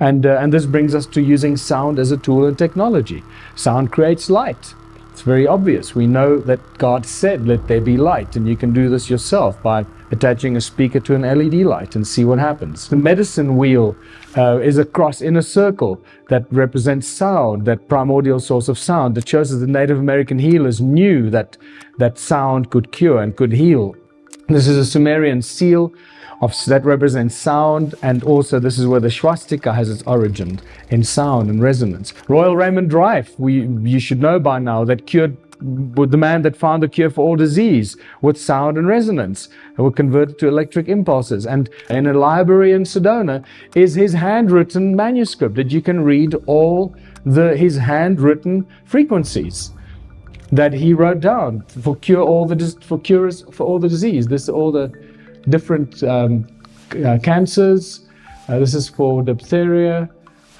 And this brings us to using sound as a tool in technology. Sound creates light. It's very obvious. We know that God said, let there be light, and you can do this yourself by attaching a speaker to an LED light and see what happens. The medicine wheel is a cross in a circle that represents sound, that primordial source of sound, that shows that the Native American healers knew that sound could cure and could heal. This is a Sumerian seal that represents sound, and also this is where the swastika has its origin, in sound and resonance. Royal Raymond Rife, you should know by now, that cured with the man that found the cure for all disease with sound and resonance, and were converted to electric impulses. And in a library in Sedona is his handwritten manuscript that you can read all his handwritten frequencies that he wrote down for cures for all the disease. This all the different cancers. This is for diphtheria.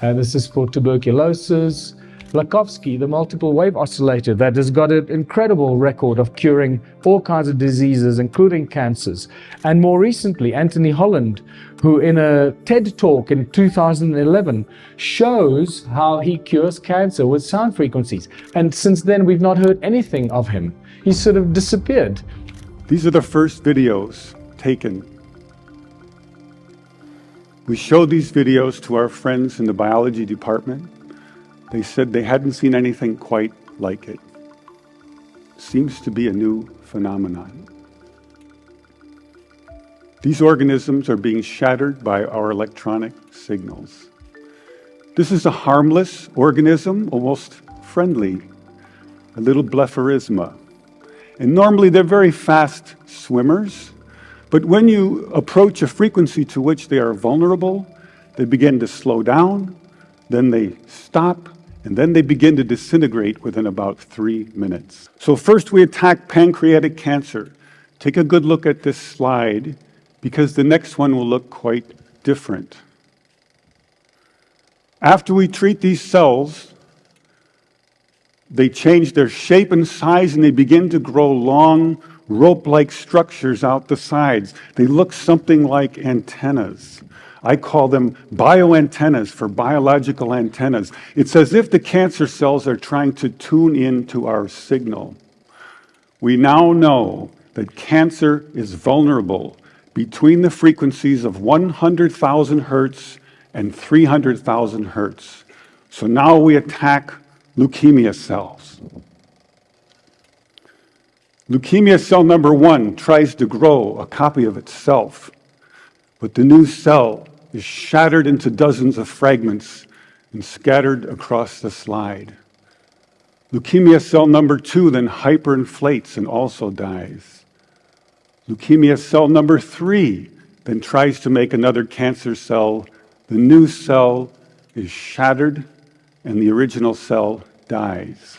This is for tuberculosis. Lakovsky, the multiple wave oscillator, that has got an incredible record of curing all kinds of diseases, including cancers. And more recently, Anthony Holland, who in a TED talk in 2011 shows how he cures cancer with sound frequencies. And since then, we've not heard anything of him. He's sort of disappeared. These are the first videos taken. We showed these videos to our friends in the biology department. They said they hadn't seen anything quite like it. Seems to be a new phenomenon. These organisms are being shattered by our electronic signals. This is a harmless organism, almost friendly, a little blepharisma. And normally they're very fast swimmers, but when you approach a frequency to which they are vulnerable, they begin to slow down, then they stop, and then they begin to disintegrate within about 3 minutes. So first we attack pancreatic cancer. Take a good look at this slide, because the next one will look quite different. After we treat these cells, they change their shape and size, and they begin to grow long, rope-like structures out the sides. They look something like antennas. I call them bioantennas for biological antennas. It's as if the cancer cells are trying to tune in to our signal. We now know that cancer is vulnerable between the frequencies of 100,000 hertz and 300,000 hertz. So now we attack leukemia cells. Leukemia cell number 1 tries to grow a copy of itself, but the new cell is shattered into dozens of fragments and scattered across the slide. Leukemia cell number 2 then hyperinflates and also dies. Leukemia cell number 3 then tries to make another cancer cell. The new cell is shattered and the original cell dies.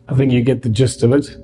I think you get the gist of it.